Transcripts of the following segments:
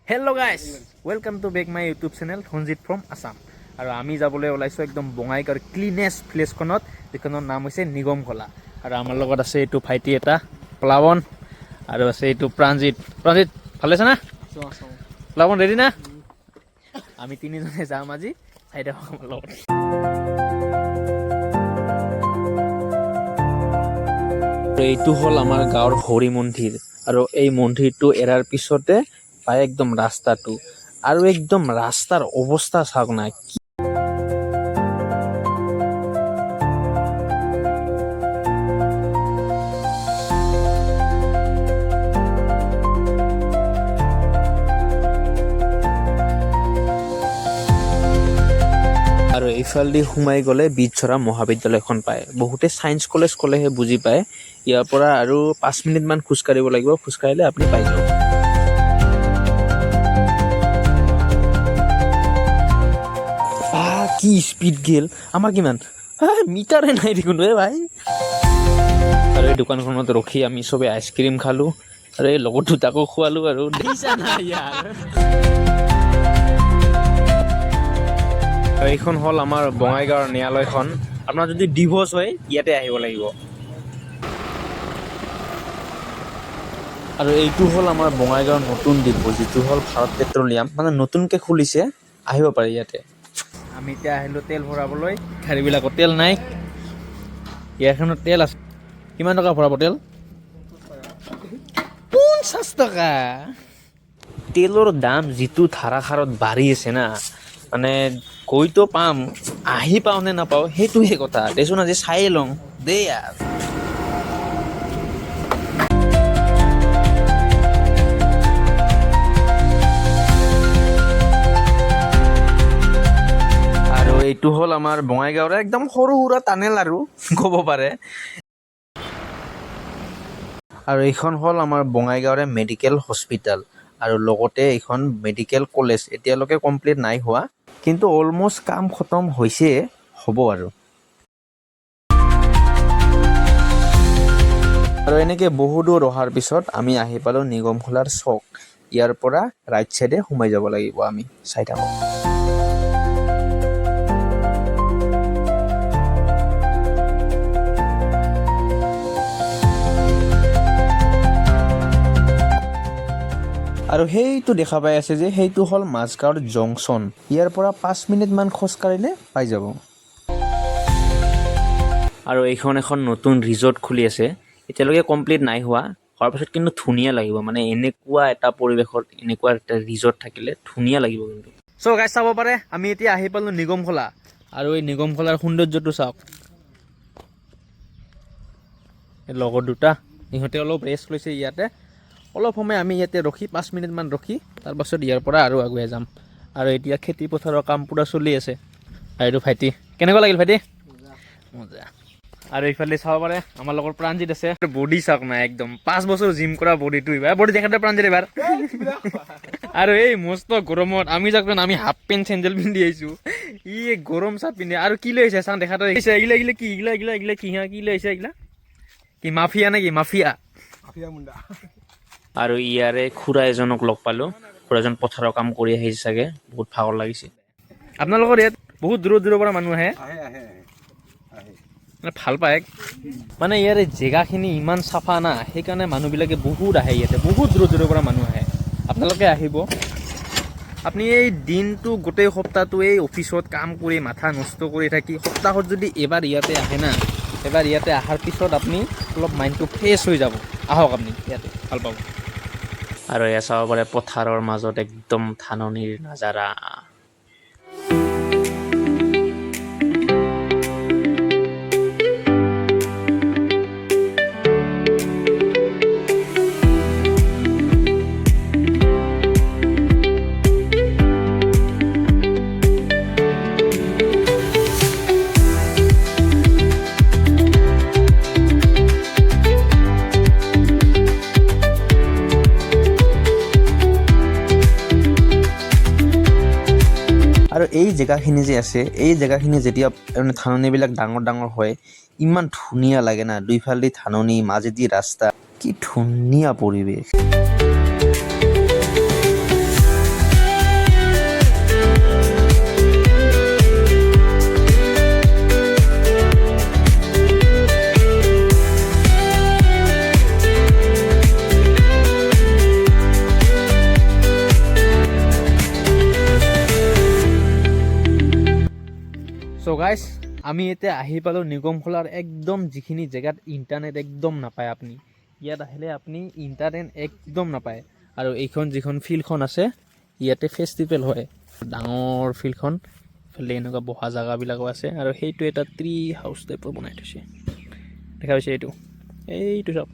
Hello guys, welcome to back my YouTube channel Honjit from Assam. আৰু আমি যাবলৈ ওলাইছো একদম বঙাইগাঁৱৰ ক্লিনেষ্ট প্লেছখনত যিখনৰ নাম হৈছে নিগমখলা। আৰু আমাৰ লগত আছে এইটো ভাইটি এটা প্লাৱন আৰু আছে এইটো প্ৰাঞ্জিত। প্ৰাঞ্জিত ভালে আছে না? প্লাৱন ৰেডি না? আমি তিনিজনে যাম আজি চাইডে আমাৰ লগত। এইটো হ'ল আমাৰ গাঁৱৰ হৰি মন্দিৰ আৰু এই মন্দিৰটো এৰাৰ পিছতে পায় একদম ৰাস্তাটো আৰু একদম ৰাস্তাৰ অৱস্থা চাওক না। আৰু এইফালেদি সোমাই গ'লে বিটছৰা মহাবিদ্যালয়খন পায়। বহুতে ছায়েন্স কলেজ ক'লেহে বুজি পায়। ইয়াৰ পৰা আৰু 5 মিনিটমান খোজকাঢ়িব লাগিব। খোজকাঢ়িলে আপুনি পাই যাব। কি স্পীড গেল আমাৰ কিমান মিটাৰে নাই দেখোন ৰে ভাই। আৰু এই দোকানখনত ৰখি আমি চবে আইচক্ৰীম খালোঁ আৰু এই লগত দুটাকো খোৱালোঁ আৰু এইখন হ'ল আমাৰ বঙাইগাঁৱৰ ন্যায়ালয়খন। আপোনাৰ যদি ডিভোৰ্চ হয় ইয়াতে আহিব লাগিব। আৰু এইটো হ'ল আমাৰ বঙাইগাঁৱৰ নতুন ডিপো, যিটো হ'ল ভাৰত পেট্ৰলিয়াম, মানে নতুনকৈ খুলিছে, আহিব পাৰে ইয়াতে। আমি এতিয়া আহিলোঁ তেল ভৰাবলৈ। গাড়ীবিলাকত তেল নাই, ইয়াৰখনত তেল আছে। কিমান টকা ভৰাব তেল? 50 টকা। তেলৰ দাম যিটো ধাৰাসাৰত বাঢ়ি আছে না, মানে কৈতো পাম, আহি পাওঁ নে নাপাওঁ সেইটোহে কথা। দেচোন আজি চাই লওঁ দেই। আৰু এইটো হ'ল আমাৰ বঙাইগাঁৱৰ একদম সৰু সুৰা টানেল আৰু ক'ব পাৰে। আৰু এইখন হ'ল আমাৰ বঙাইগাঁৱৰে মেডিকেল হস্পিটেল আৰু লগতে এইখন মেডিকেল কলেজ। এতিয়ালৈকে কমপ্লিট নাই হোৱা, কিন্তু অলমষ্ট কাম খতম হৈছে, হ'ব আৰু। আৰু এনেকৈ বহু দূৰ অহাৰ পিছত আমি আহি পালোঁ নিগমখলাৰ চক। ইয়াৰ পৰা ৰাইট চাইডে সোমাই যাব লাগিব আমি। চাই থাকক। আৰু সেইটো দেখা পাই আছে যে সেইটো হ'ল মাজগাঁৱৰ জংচন। ইয়াৰ পৰা 5 মিনিটমান খোজকাঢ়িলে পাই যাব। আৰু এইখন এখন নতুন ৰিজৰ্ট খুলি আছে, এতিয়ালৈকে কমপ্লিট নাই হোৱা। হোৱাৰ পাছত কিন্তু ধুনীয়া লাগিব, মানে এনেকুৱা এটা পৰিৱেশত এনেকুৱা এটা ৰিজৰ্ট থাকিলে ধুনীয়া লাগিব কিন্তু। চ' গাইজ চাব পাৰে আমি এতিয়া আহি পালোঁ নিগমখলা। আৰু এই নিগমখলাৰ সৌন্দৰ্যটো চাওক। লগত দুটা ইহঁতে অলপ ৰেষ্ট লৈছে ইয়াতে। অলপ সময় আমি ইয়াতে ৰখি 5 মিনিটমান ৰখি তাৰপাছত ইয়াৰ পৰা আৰু আগুৱাই যাম। আৰু এতিয়া খেতি পথাৰৰ কাম পূৰা চলি আছে। আৰু এইটো ভাইটি, কেনেকুৱা লাগিল ভাইটি? মজা। আৰু এইফালে চাব পাৰে আমাৰ লগত প্ৰাঞ্জিত আছে। বডি চাওক না, একদম 5 বছৰ জিম কৰা বডিটো। এইবাৰ বডি দেখাতে প্ৰাঞ্জিত এবাৰ। আৰু এই মস্ত গৰমত আমি যাওঁক, আমি হাফ পেণ্ট চেণ্ডেল পিন্ধি আহিছোঁ, ই গৰম চাপ পিন্ধি। আৰু কি লৈ আহিছে চাওঁ দেখাতে এইগিলা কি এইগিলা কি লৈ আহিছে? এইগিলা কি মাফিয়া নে কি? মাফিয়া মুণ্ডা। আৰু ইয়াৰে খুৰা এজনক লগ পালোঁ। খুৰাজন পথাৰৰ কাম কৰি আহিছে চাগে, বহুত ভাগৰ লাগিছে। আপোনালোকৰ ইয়াত বহুত দূৰৰ পৰা মানুহ আহে, মানে ভাল পায়। মানে ইয়াৰে জেগাখিনি ইমান চাফা না, সেইকাৰণে মানুহবিলাকে বহুত আহে ইয়াতে। বহুত দূৰৰ পৰা মানুহ আহে। আপোনালোকে আহিব। আপুনি এই দিনটো গোটেই সপ্তাহটো এই অফিচত কাম কৰি মাথা নষ্ট কৰি থাকি সপ্তাহত যদি এবাৰ ইয়াতে আহে না, এবাৰ ইয়াতে অহাৰ পিছত আপুনি অলপ মাইণ্ডটো ফ্ৰেছ হৈ যাব। আহক আপুনি ইয়াতে, ভাল পাব। আৰু এয়া চাব পাৰে পথাৰৰ মাজত একদম ধাননিৰ নাজাৰা। আৰু এই জেগাখিনি যে আছে, এই জেগাখিনি যেতিয়া ধাননিবিলাক ডাঙৰ হয়, ইমান ধুনীয়া লাগে না, দুইফালেদি ধাননি, মাজেদি ৰাস্তা, কি ধুনীয়া পৰিৱেশ। চ' গাইজ আমি এতিয়া আহি পালোঁ নিগমখলাৰ একদম যিখিনি জেগাত ইণ্টাৰনেট একদম নাপায় আপুনি। ইয়াত আহিলে আপুনি ইণ্টাৰনেট একদম নাপায়। আৰু এইখন যিখন ফিল্ডখন আছে ইয়াতে ফেষ্টিভেল হয়, ডাঙৰ ফিল্ডখন। ইফালে এনেকুৱা বহা জেগাবিলাকো আছে আৰু সেইটো এটা ট্ৰি হাউচ টাইপৰ বনাই থৈছে, দেখা পাইছে এইটো চাওক,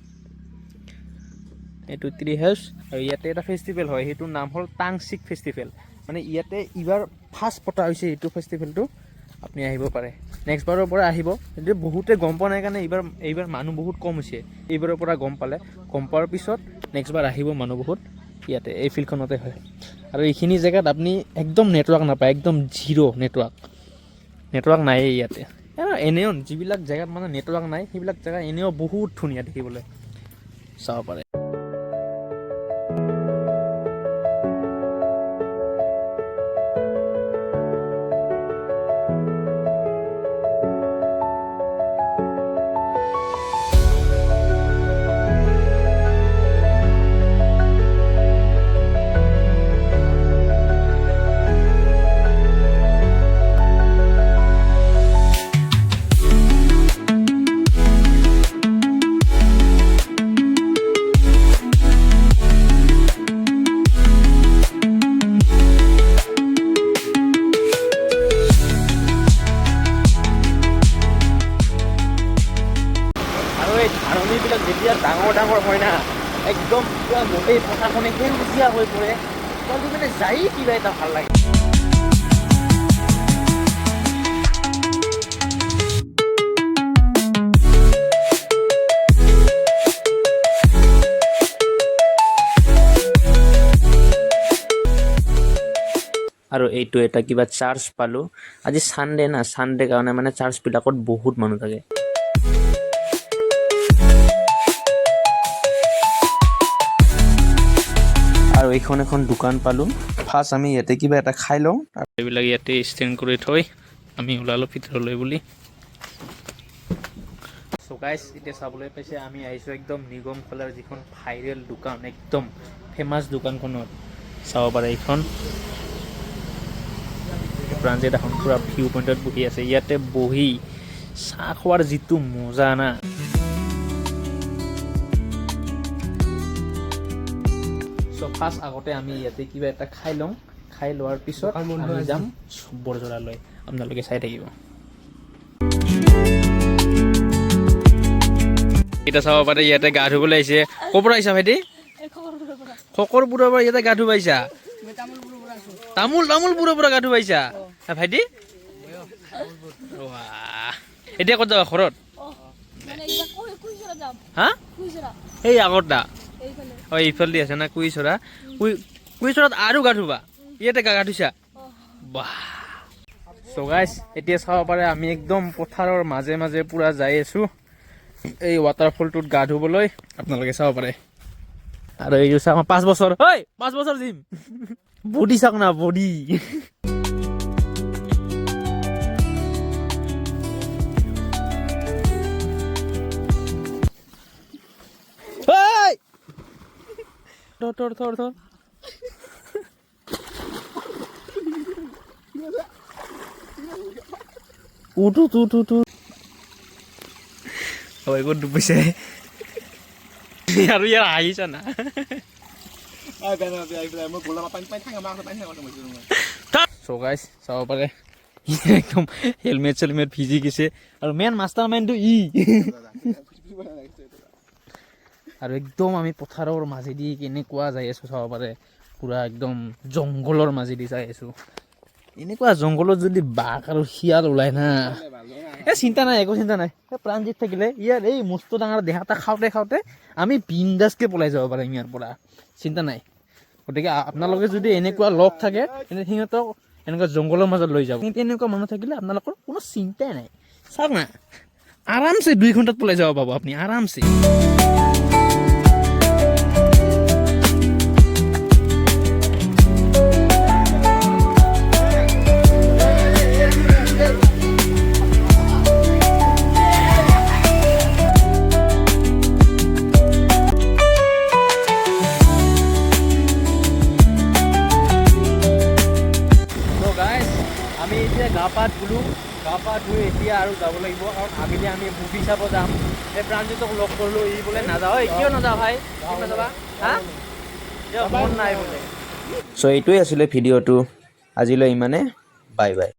এইটো ট্ৰি হাউচ। আৰু ইয়াতে এটা ফেষ্টিভেল হয়, সেইটোৰ নাম হ'ল টাংচিক ফেষ্টিভেল। মানে ইয়াতে এইবাৰ ফাৰ্ষ্ট পতা হৈছে এইটো ফেষ্টিভেলটো। আপুনি আহিব পাৰে, নেক্সট বাৰৰ পৰা আহিব। কিন্তু বহুতে গম পোৱা নাই কাৰণে এইবাৰ মানুহ বহুত কম হৈছে। এইবাৰৰ পৰা গম পালে, গম পোৱাৰ পিছত নেক্সট বাৰ আহিব মানুহ বহুত। ইয়াতে এই ফিল্ডখনতে হয়। আৰু এইখিনি জেগাত আপুনি একদম নেটৱৰ্ক নাপায়, একদম জিৰ' নেটৱৰ্ক নায়েই ইয়াতে। এনেও যিবিলাক জেগাত মানে নেটৱৰ্ক নাই সেইবিলাক জেগা এনেও বহুত ধুনীয়া দেখিবলৈ, চাব পাৰে। ধাননিবিলাক যেতিয়া ডাঙৰ হয় না, একদম পুৰা গোটেই পথাৰখনে সেউজীয়া হৈ পৰে, তলটো মানে যাই কিবা এটা ভাল লাগে। আৰু এইটো এটা কিবা চাৰ্চ পালোঁ। আজি ছানডে না, ছানডে কাৰণে মানে চাৰ্চবিলাকত বহুত মানুহ থাকে। আৰু এইখন এখন দোকান পালোঁ। ফাৰ্ষ্ট আমি ইয়াতে কিবা এটা খাই লওঁ, এইবিলাক ইয়াতে ষ্টেণ্ড কৰি থৈ আমি ওলালোঁ ভিতৰলৈ বুলি। চ' গাইজ এতিয়া চাবলৈ পাইছে আমি আহিছোঁ একদম নিগমখলাৰ যিখন ভাইৰেল দোকান, একদম ফেমাছ দোকানখনত। চাব পাৰে এইখন প্ৰাঞ্জিত এখন পূৰা ভিউ পইণ্টত বহি আছে। ইয়াতে বহি চাহ খোৱাৰ যিটো মজা না, চ' ফাৰ্ষ্ট আগতে আমি ইয়াতে কিবা এটা খাই লওঁ, খাই লোৱাৰ পিছত আমি যাম বৰজৰালৈ। আপোনালোকে চাই থাকিব। এতিয়া চাব পাৰে ইয়াতে গা ধুবলৈ আহিছে। ক'ৰ পৰা আহিছা ভাইটি? খকৰপুৰৰ পৰা ইয়াতে গা ধুব আহিছা? তামোলপুৰৰ পৰা গা ধুব আহিছা ভাইটি? এতিয়া ক'ত যাবা? ঘৰত? হা, সেই আগৰটা হয় এইফালে আছে না কুইচৰা। কুইচৰাত আৰু গা ধুবা? ইয়াতে গা ধুইছা? বাহ। চ' গাইজ এতিয়া চাব পাৰে আমি একদম পথাৰৰ মাজে মাজে পুৰা যাই আছোঁ এই ৱাটাৰফলটোত গা ধুবলৈ। আপোনালোকে চাব পাৰে। আৰু এইটো চাওক 5 বছৰ, 5 বছৰ জিম বডি চাওক না, বডি। থৰ উঠো ক'ত ডুবিছে আৰু ইয়াৰ আহিছা না। চ' গাইজ চাব পাৰে একদম হেলমেট ভিজি গৈছে। আৰু মেইন মাষ্টাৰ মাইণ্ডটো আৰু একদম আমি পথাৰৰ মাজেদি কেনেকুৱা যাই আছোঁ চাব পাৰে। পূৰা একদম জংঘলৰ মাজেদি যাই আছোঁ। এনেকুৱা জংঘলত যদি বাঘ আৰু শিয়াল ওলাই না, চিন্তা নাই, একো চিন্তা নাই। প্ৰাণজিত থাকিলে ইয়াৰ এই মস্ত ডাঙৰ দেহা এটা খাওঁতে আমি বিন্দাছকে পলাই যাব পাৰিম ইয়াৰ পৰা, চিন্তা নাই। গতিকে আপোনালোকে যদি এনেকুৱা লগ থাকে তেন্তে সিহঁতক এনেকুৱা জংঘলৰ মাজত লৈ যাব। কিন্তু এনেকুৱা মানুহ থাকিলে আপোনালোকৰ কোনো চিন্তাই নাই। চাওক না, আৰামছে 2 ঘণ্টাত পলাই যাব পাব আপুনি আৰামছে আমি এতিয়া গা পা ধুলোঁ গা পা ধুই এতিয়া আৰু যাব লাগিব কাৰণ আবেলি আমি মুভি চাব যাম এই প্ৰাঞ্জিতক লগ কৰিলোঁ ই বোলে নাযাওঁ কিয় নাযাওঁ ভাই নাযাবা হা মন নাই বোলে চ' এইটোৱে আছিলে ভিডিঅ'টো আজিলৈ ইমানে বাই বাই